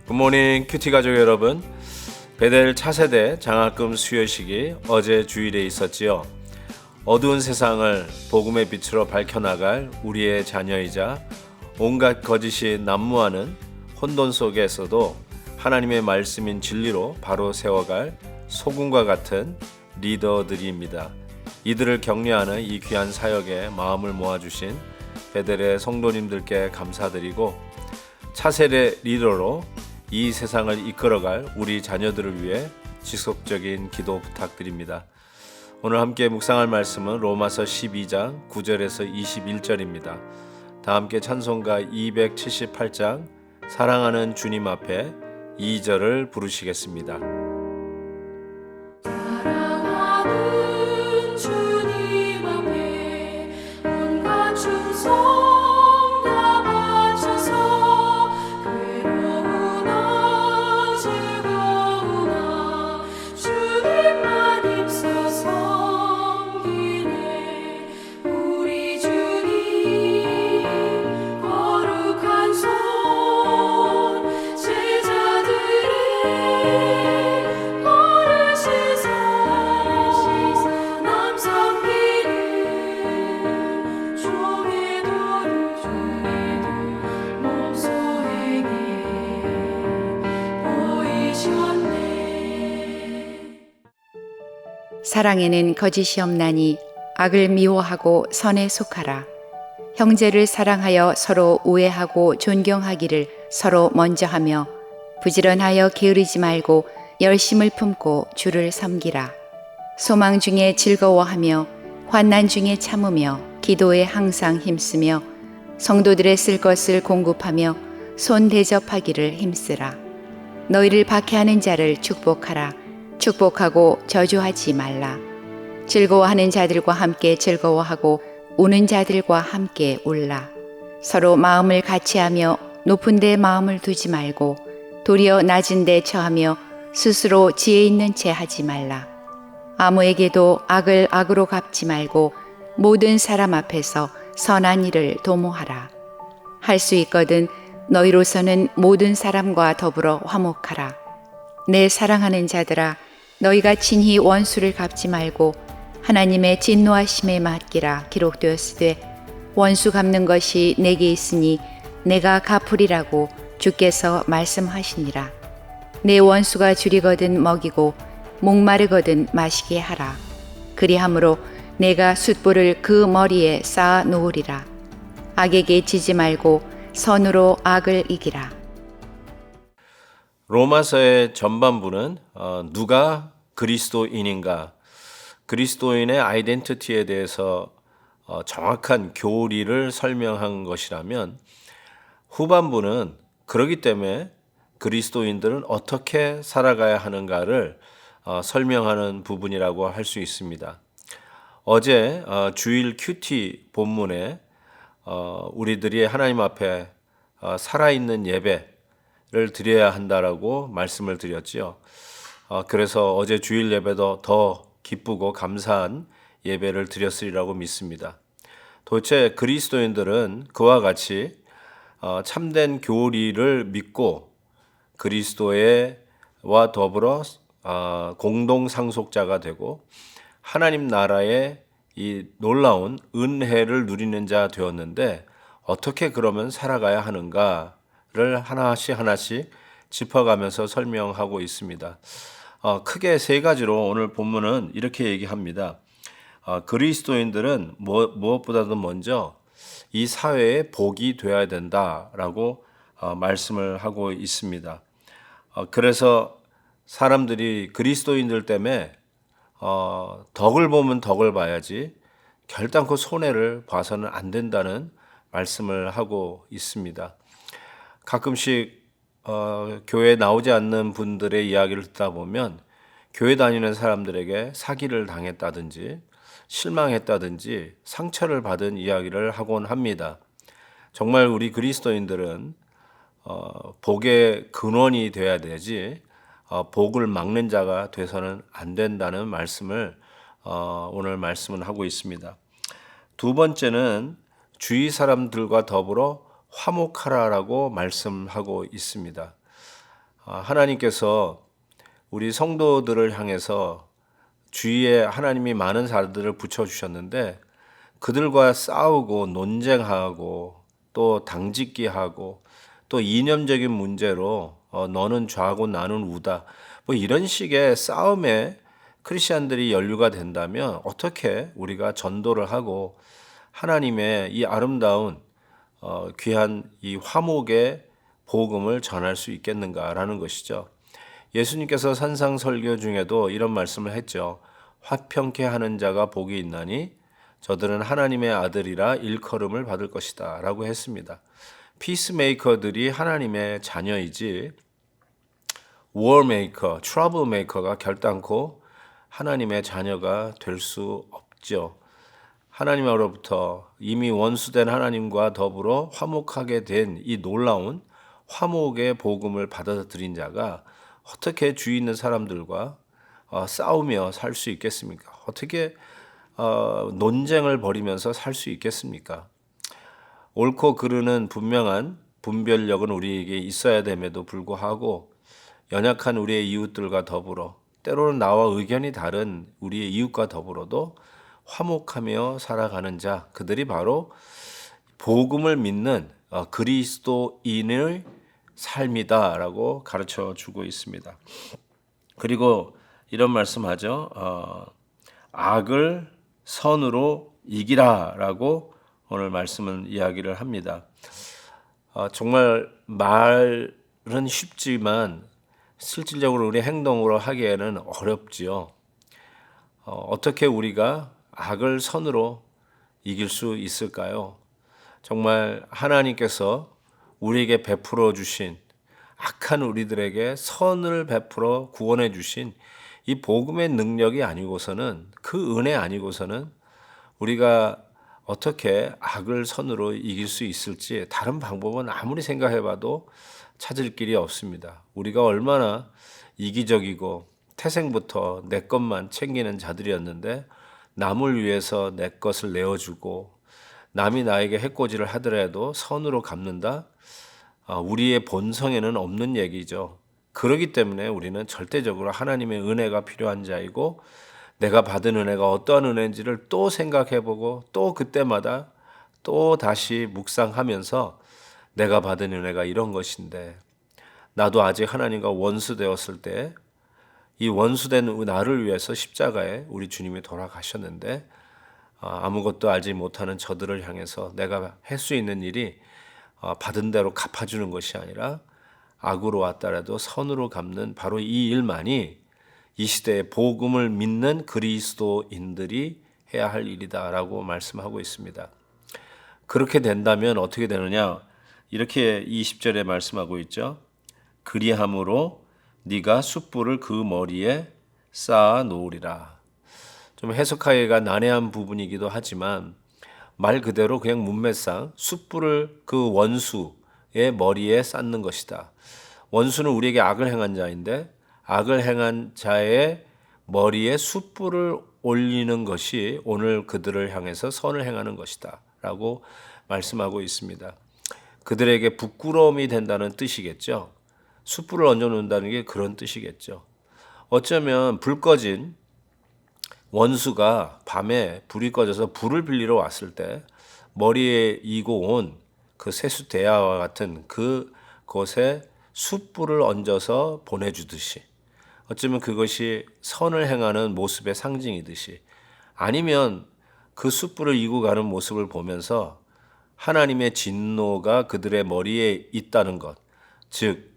굿모닝 큐티 가족 여러분, 베델 차세대 장학금 수여식이 어제 주일에 있었지요. 어두운 세상을 복음의 빛으로 밝혀나갈 우리의 자녀이자 온갖 거짓이 난무하는 혼돈 속에서도 하나님의 말씀인 진리로 바로 세워갈 소금과 같은 리더들입니다. 이들을 격려하는 이 귀한 사역에 마음을 모아주신 베델의 성도님들께 감사드리고, 차세대 리더로 이 세상을 이끌어갈 우리 자녀들을 위해 지속적인 기도 부탁드립니다. 오늘 함께 묵상할 말씀은 로마서 12장 9절에서 21절입니다. 다 함께 찬송가 278장 사랑하는 주님 앞에 2절을 부르시겠습니다. 사랑하는 주님 앞에 온갖 충성 사랑에는 거짓이 없나니 악을 미워하고 선에 속하라. 형제를 사랑하여 서로 우애하고 존경하기를 서로 먼저 하며 부지런하여 게으르지 말고 열심을 품고 주를 섬기라. 소망 중에 즐거워하며 환난 중에 참으며 기도에 항상 힘쓰며 성도들의 쓸 것을 공급하며 손 대접하기를 힘쓰라. 너희를 박해하는 자를 축복하라. 축복하고 저주하지 말라. 즐거워하는 자들과 함께 즐거워하고 우는 자들과 함께 울라. 서로 마음을 같이하며 높은 데 마음을 두지 말고 도리어 낮은 데 처하며 스스로 지혜 있는 채 하지 말라. 아무에게도 악을 악으로 갚지 말고 모든 사람 앞에서 선한 일을 도모하라. 할 수 있거든 너희로서는 모든 사람과 더불어 화목하라. 내 사랑하는 자들아, 너희가 친히 원수를 갚지 말고 하나님의 진노하심에 맡기라. 기록되었으되 원수 갚는 것이 내게 있으니 내가 갚으리라고 주께서 말씀하시니라. 내 원수가 줄이거든 먹이고 목마르거든 마시게 하라. 그리함으로 내가 숯불을 그 머리에 쌓아 놓으리라. 악에게 지지 말고 선으로 악을 이기라. 로마서의 전반부는 누가 그리스도인인가, 그리스도인의 아이덴티티에 대해서 정확한 교리를 설명한 것이라면, 후반부는 그러기 때문에 그리스도인들은 어떻게 살아가야 하는가를 설명하는 부분이라고 할 수 있습니다. 어제 주일 큐티 본문에 우리들이 하나님 앞에 살아있는 예배를 드려야 한다라고 말씀을 드렸지요. 그래서 어제 주일 예배도 더 기쁘고 감사한 예배를 드렸으리라고 믿습니다. 도대체 그리스도인들은 그와 같이 참된 교리를 믿고 그리스도와 더불어 공동 상속자가 되고 하나님 나라의 이 놀라운 은혜를 누리는 자 되었는데, 어떻게 그러면 살아가야 하는가를 하나씩 짚어가면서 설명하고 있습니다. 크게 세 가지로 오늘 본문은 이렇게 얘기합니다. 그리스도인들은 무엇보다도 먼저 이 사회의 복이 되어야 된다라고 말씀을 하고 있습니다. 그래서 사람들이 그리스도인들 때문에 덕을 보면 덕을 봐야지 결단코 손해를 봐서는 안 된다는 말씀을 하고 있습니다. 가끔씩 교회에 나오지 않는 분들의 이야기를 듣다 보면 교회 다니는 사람들에게 사기를 당했다든지 실망했다든지 상처를 받은 이야기를 하곤 합니다. 정말 우리 그리스도인들은 복의 근원이 되어야 되지 복을 막는 자가 돼서는 안 된다는 말씀을 오늘 말씀은 하고 있습니다. 두 번째는 주위 사람들과 더불어 화목하라라고 말씀하고 있습니다. 하나님께서 우리 성도들을 향해서 주위에 하나님이 많은 사람들을 붙여주셨는데 그들과 싸우고 논쟁하고 또 당짓기하고 또 이념적인 문제로 너는 좌고 나는 우다 뭐 이런 식의 싸움에 크리스천들이 연루가 된다면 어떻게 우리가 전도를 하고 하나님의 이 아름다운 귀한 이 화목의 복음을 전할 수 있겠는가라는 것이죠. 예수님께서 산상설교 중에도 이런 말씀을 했죠. 화평케 하는 자가 복이 있나니 저들은 하나님의 아들이라 일컬음을 받을 것이다 라고 했습니다. 피스메이커들이 하나님의 자녀이지 워메이커, 트러블메이커가 결단코 하나님의 자녀가 될 수 없죠. 하나님으로부터 이미 원수된 하나님과 더불어 화목하게 된 이 놀라운 화목의 복음을 받아들인 자가 어떻게 주위 있는 사람들과 싸우며 살 수 있겠습니까? 어떻게 논쟁을 벌이면서 살 수 있겠습니까? 옳고 그르는 분명한 분별력은 우리에게 있어야 됨에도 불구하고 연약한 우리의 이웃들과 더불어 때로는 나와 의견이 다른 우리의 이웃과 더불어도 화목하며 살아가는 자, 그들이 바로 복음을 믿는 그리스도인의 삶이다라고 가르쳐 주고 있습니다. 그리고 이런 말씀하죠. 악을 선으로 이기라라고 오늘 말씀은 이야기를 합니다. 정말 말은 쉽지만 실질적으로 우리 행동으로 하기에는 어렵지요. 어떻게 우리가 악을 선으로 이길 수 있을까요? 정말 하나님께서 우리에게 베풀어 주신 악한 우리들에게 선을 베풀어 구원해 주신 이 복음의 능력이 아니고서는 그 은혜 아니고서는 우리가 어떻게 악을 선으로 이길 수 있을지 다른 방법은 아무리 생각해봐도 찾을 길이 없습니다. 우리가 얼마나 이기적이고 태생부터 내 것만 챙기는 자들이었는데 남을 위해서 내 것을 내어주고 남이 나에게 해코지를 하더라도 선으로 갚는다? 우리의 본성에는 없는 얘기죠. 그렇기 때문에 우리는 절대적으로 하나님의 은혜가 필요한 자이고 내가 받은 은혜가 어떠한 은혜인지를 또 생각해보고 또 그때마다 또 다시 묵상하면서 내가 받은 은혜가 이런 것인데 나도 아직 하나님과 원수되었을 때 이 원수된 나를 위해서 십자가에 우리 주님이 돌아가셨는데 아무것도 알지 못하는 저들을 향해서 내가 할 수 있는 일이 받은 대로 갚아주는 것이 아니라 악으로 왔더라도 선으로 갚는 바로 이 일만이 이 시대의 복음을 믿는 그리스도인들이 해야 할 일이다라고 말씀하고 있습니다. 그렇게 된다면 어떻게 되느냐? 이렇게 20절에 말씀하고 있죠. 그리함으로 네가 숯불을 그 머리에 쌓아 놓으리라. 좀 해석하기가 난해한 부분이기도 하지만 말 그대로 그냥 문맥상 숯불을 그 원수의 머리에 쌓는 것이다. 원수는 우리에게 악을 행한 자인데 악을 행한 자의 머리에 숯불을 올리는 것이 오늘 그들을 향해서 선을 행하는 것이다 라고 말씀하고 있습니다. 그들에게 부끄러움이 된다는 뜻이겠죠. 숯불을 얹어놓는다는 게 그런 뜻이겠죠. 어쩌면 불 꺼진 원수가 밤에 불이 꺼져서 불을 빌리러 왔을 때 머리에 이고 온 그 세숫대야와 같은 그 곳에 숯불을 얹어서 보내주듯이 어쩌면 그것이 선을 행하는 모습의 상징이듯이 아니면 그 숯불을 이고 가는 모습을 보면서 하나님의 진노가 그들의 머리에 있다는 것, 즉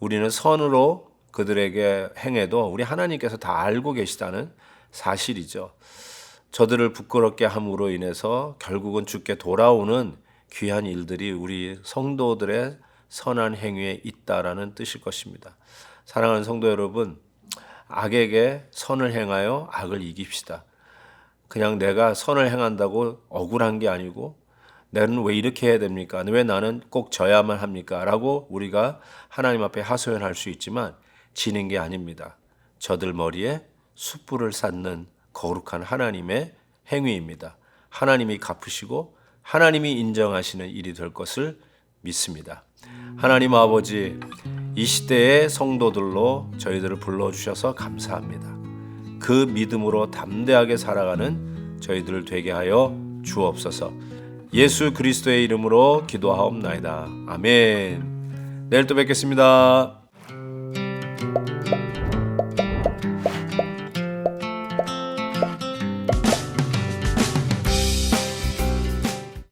우리는 선으로 그들에게 행해도 우리 하나님께서 다 알고 계시다는 사실이죠. 저들을 부끄럽게 함으로 인해서 결국은 주께 돌아오는 귀한 일들이 우리 성도들의 선한 행위에 있다라는 뜻일 것입니다. 사랑하는 성도 여러분, 악에게 선을 행하여 악을 이깁시다. 그냥 내가 선을 행한다고 억울한 게 아니고 나는 왜 이렇게 해야 됩니까? 왜 나는 꼭 져야만 합니까? 라고 우리가 하나님 앞에 하소연할 수 있지만 지는 게 아닙니다. 저들 머리에 숯불을 쌓는 거룩한 하나님의 행위입니다. 하나님이 갚으시고 하나님이 인정하시는 일이 될 것을 믿습니다. 하나님 아버지, 이 시대의 성도들로 저희들을 불러주셔서 감사합니다. 그 믿음으로 담대하게 살아가는 저희들 되게 하여 주옵소서. 예수 그리스도의 이름으로 기도하옵나이다. 아멘. 내일 또 뵙겠습니다.